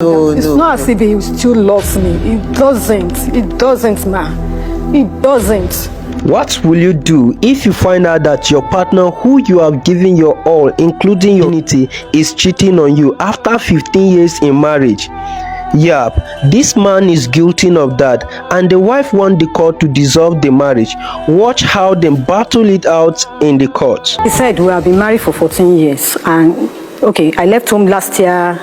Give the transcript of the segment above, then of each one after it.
No, It's no. not as if he still loves me. It doesn't, ma. It doesn't. What will you do if you find out that your partner who you have given your all, including your dignity, is cheating on you after 15 years in marriage? Yep, this man is guilty of that, and the wife wants the court to dissolve the marriage. Watch how they battle it out in the court. He said we have been married for 14 years, and okay, I left home last year,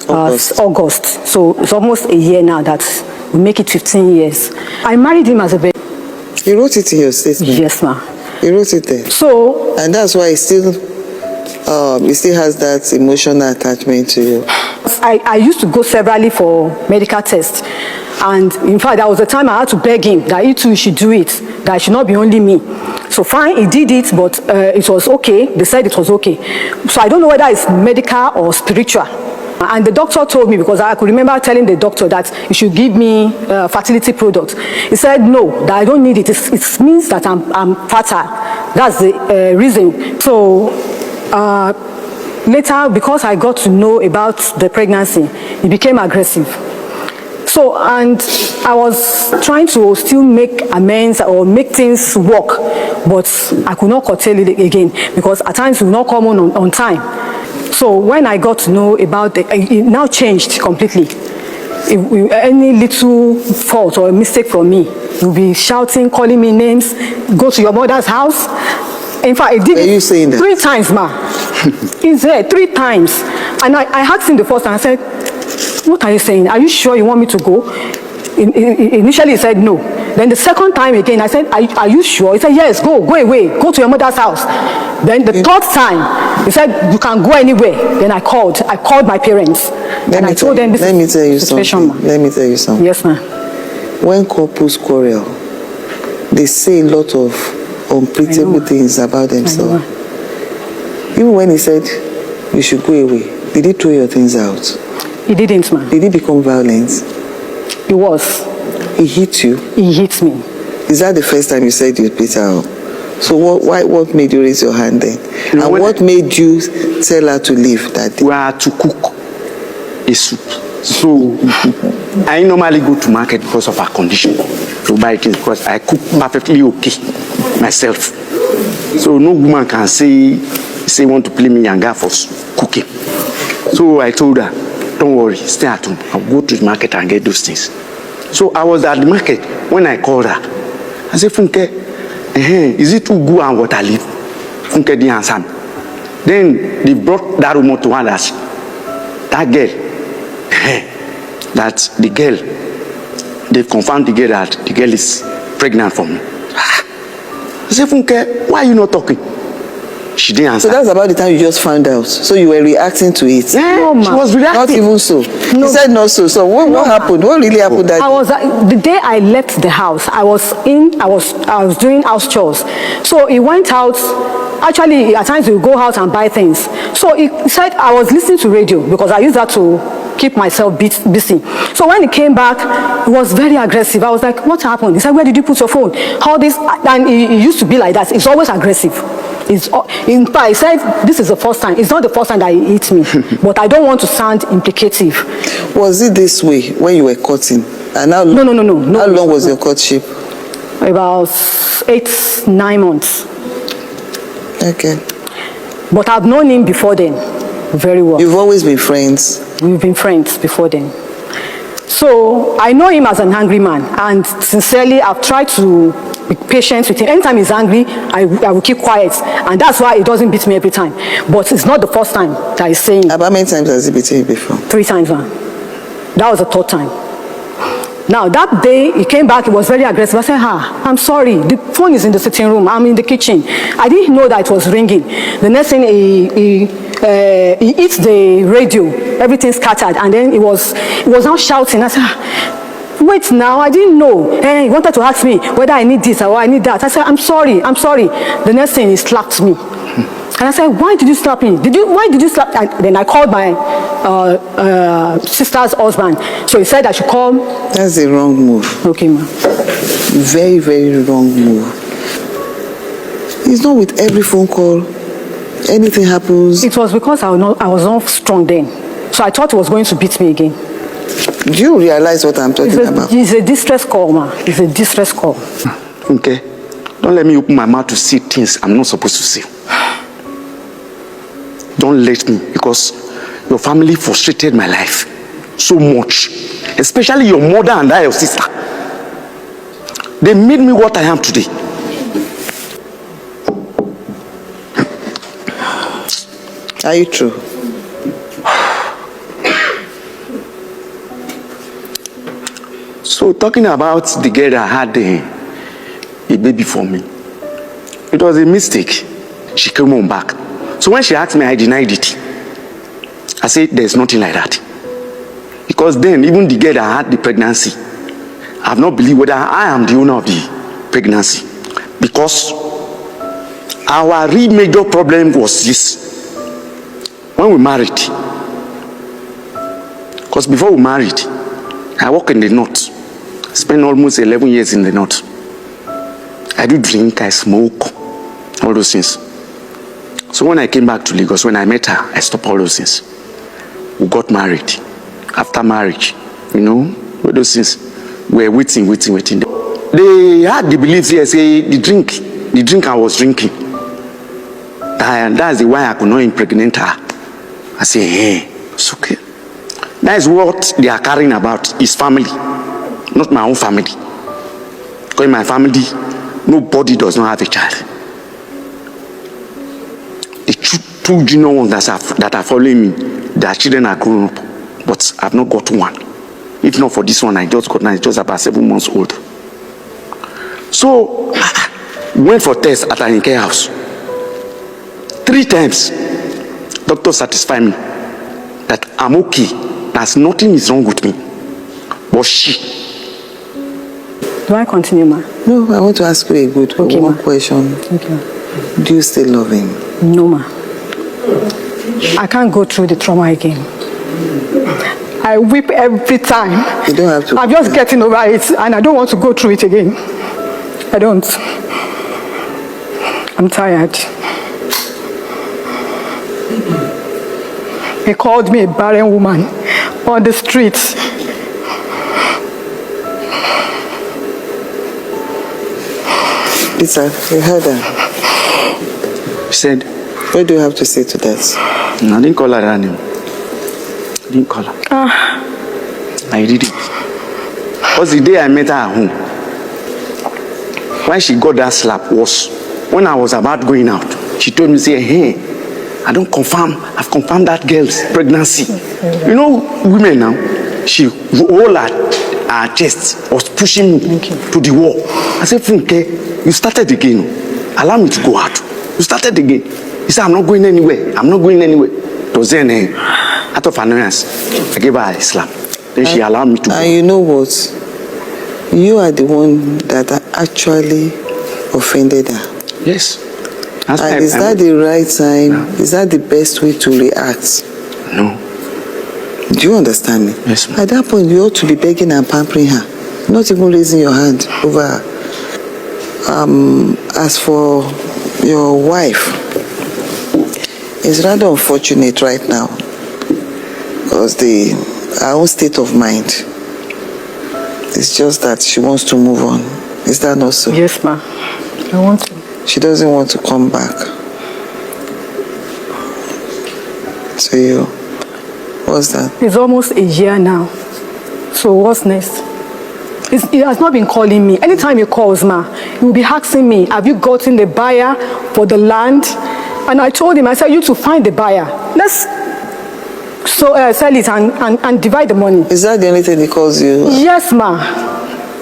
August. So it's almost a year now that we make it 15 years. I married him as a baby. You wrote it in your statement. Yes, ma. You wrote it there. So, and that's why he still has that emotional attachment to you. I used to go severally for medical tests, and in fact, there was a time I had to beg him that he too should do it, that it should not be only me. So fine, he did it, but it was okay. They said it was okay. So I don't know whether it's medical or spiritual. And the doctor told me, because I could remember telling the doctor that he should give me fertility products. He said no, that I don't need it. It means that I'm fertile. That's the reason. So later, because I got to know about the pregnancy, he became aggressive. So, and I was trying to still make amends or make things work, but I could not curtail it again, because at times it will not come on time. So when I got to know about it now changed completely. If any little fault or mistake from me, you'll be shouting, calling me names, go to your mother's house. In fact, I did it 3 times, ma. He's there 3 times. And I asked him the first time, I said, what are you saying? Are you sure you want me to go? Initially, he said no. Then the second time again, I said, are you sure? He said, yes, go away, go to your mother's house. Then the 3rd time, he said, you can go anywhere. Then I called my parents. And I told them this Let me tell you something. Yes, ma'am. When couples quarrel, they say a lot of unpredictable things about themselves. Even when he said, you should go away, did he throw your things out? He didn't, ma'am. Did he become violent? He was. He hit you? He hit me. Is that the first time you said you'd beat her up? So what made you raise your hand then? And what made you tell her to leave that day? We are to cook a soup. So I normally go to market because of our condition to buy things, because I cook perfectly okay myself. So no woman can say want to play me younger for cooking. So I told her, don't worry, stay at home. I'll go to the market and get those things. So I was at the market when I called her. I said, Funke, is it too good and water leaf? Funke didn't answer me. Then they brought that rumor to her that girl, that the girl, they've confirmed the girl that the girl is pregnant for me. I said, Funke, why are you not talking? She didn't answer. So that's about the time you just found out. So you were reacting to it. Yeah, no, she was reacting. Not even so. No. You said not so. So what happened? What really happened that day? The day I left the house, I was doing house chores. So he went out. Actually, at times he would go out and buy things. So he said I was listening to radio, because I used that to keep myself busy. So when he came back, he was very aggressive. I was like, what happened? He said, where did you put your phone? How this? And he used to be like that. He's always aggressive. In fact, I said, this is the first time. It's not the first time that he hit me, but I don't want to sound implicative. Was it this way when you were courting? And how No. How long was your courtship? About 8-9 months. Okay. But I've known him before then very well. You've always been friends? We've been friends before then. So I know him as an angry man, and sincerely, I've tried to be patient with him. Anytime he's angry, I will keep quiet, and that's why he doesn't beat me every time. But it's not the first time that he's saying. How many times has he beaten you before? 3 times, man. That was the 3rd time. Now, that day, he came back, he was very aggressive. I said, I'm sorry, the phone is in the sitting room, I'm in the kitchen. I didn't know that it was ringing. The next thing, he hit the radio, everything scattered, and then he was now shouting. I said, wait now, I didn't know. He wanted to ask me whether I need this or I need that. I said, I'm sorry. The next thing, he slapped me. And I said, why did you slap me? Why did you slap? Then I called my sister's husband. So he said I should call. That's a wrong move. Okay, ma'am. Very, very wrong move. It's not with every phone call. Anything happens. It was because I was not strong then. So I thought he was going to beat me again. Do you realize what I'm talking about? It's a distress call, ma. It's a distress call. Okay. Don't let me open my mouth to see things I'm not supposed to see. Don't let me, because your family frustrated my life so much. Especially your mother and your sister. They made me what I am today. Are you true? So talking about the girl that had a baby for me, it was a mistake. She came home back. So when she asked me, I denied it. I said, there's nothing like that. Because then, even the girl that had the pregnancy, I have not believed whether I am the owner of the pregnancy. Because our real major problem was this. When we married, because before we married, I work in the north. I spent almost 11 years in the north. I do drink, I smoke, all those things. So when I came back to Lagos, when I met her, I stopped all those things. We got married. After marriage, all those things, we were waiting. They had the belief, yes, the drink I was drinking. And that's why I could not impregnate her. I say, hey, it's okay. That is what they are caring about, is family, not my own family. Because in my family, nobody does not have a child. The two junior ones that are following me, their children are grown up, but I've not got one. If not for this one, I just got one, it's just about 7 months old. So, we went for tests at an care house. 3 times, doctor satisfied me that I'm okay. There's nothing is wrong with me. But she. Do I continue, ma? No, I want to ask you a good one question. Okay. Do you still love him? No, ma. I can't go through the trauma again. I weep every time. You don't have to. I'm just getting over it, and I don't want to go through it again. I don't. I'm tired. He called me a barren woman on the streets. Lisa, you heard her. She said, what do you have to say to that? I didn't call her that name. I didn't call her. I did it. Because the day I met her at home, when she got that slap was when I was about going out. She told me, say, hey, I've confirmed that girl's pregnancy. Women now, she rolled her chest, was pushing me to the wall. I said, Funke, you started again. Allow me to go out. You started again. He said, I'm not going anywhere. It was then, out of annoyance, I gave her a slap. Then she allowed me to go. And you know what? You are the one that actually offended her. Yes. And is that the right time? No. Is that the best way to react? No. Do you understand me? Yes, ma'am. At that point, you ought to be begging and pampering her, not even raising your hand over her. As for your wife, it's rather unfortunate right now because her own state of mind. It's just that she wants to move on. Is that not so? Yes, ma. I want to. She doesn't want to come back. So you, what's that? It's almost a year now. So what's next? He has not been calling me. Anytime he calls, ma, he will be asking me, have you gotten the buyer for the land? And I told him, I said, you to find the buyer. Let's sell it and divide the money. Is that the only thing he calls you? Yes, ma.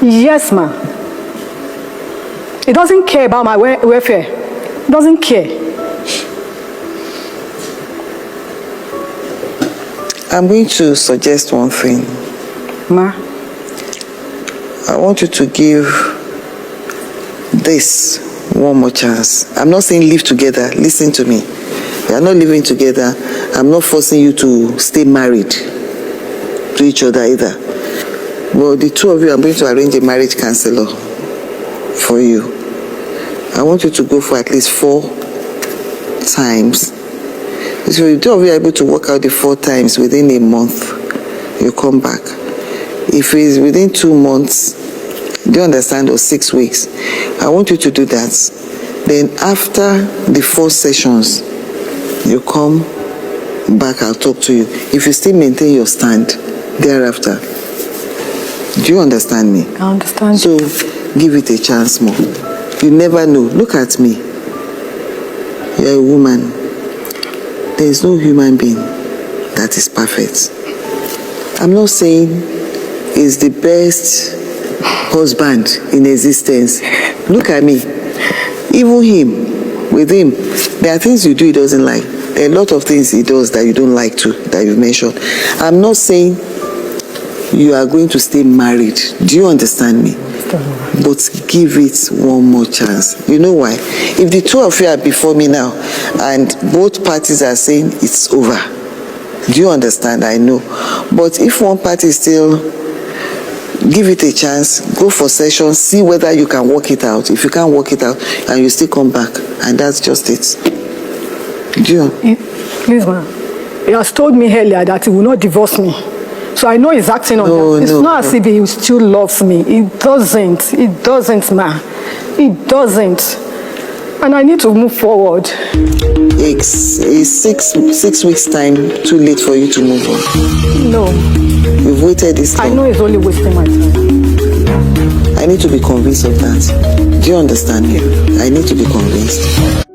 Yes, ma. He doesn't care about my welfare. He doesn't care. I'm going to suggest one thing. Ma? I want you to give this one more chance. I'm not saying live together. Listen to me. We are not living together. I'm not forcing you to stay married to each other either. Well, the two of you, I'm going to arrange a marriage counselor for you. I want you to go for at least 4 times. So the two of you are able to work out the 4 times within a month. You come back. If it's within 2 months, do you understand, or 6 weeks, I want you to do that. Then after the 4 sessions, you come back, I'll talk to you. If you still maintain your stand thereafter, do you understand me? I understand. So give it a chance more. You never know. Look at me. You're a woman. There is no human being that is perfect. I'm not saying he's the best husband in existence. Look at me. Even him, with him, there are things you do he doesn't like. There are a lot of things he does that you don't like too, that you've mentioned. I'm not saying you are going to stay married. Do you understand me? But give it one more chance. You know why? If the 2 of you are before me now and both parties are saying it's over, do you understand? I know. But if one party still, give it a chance, go for sessions, see whether you can work it out. If you can't work it out, and you still come back, and that's just it. Do you? Please, ma'am. He has told me earlier that he will not divorce me. So I know he's acting on that. It's not as if he still loves me. He doesn't. He doesn't, ma. He doesn't. And I need to move forward. It's 6 weeks' time too late for you to move on? No. You've waited this long. I know he's only wasting my time. I need to be convinced of that. Do you understand me? I need to be convinced.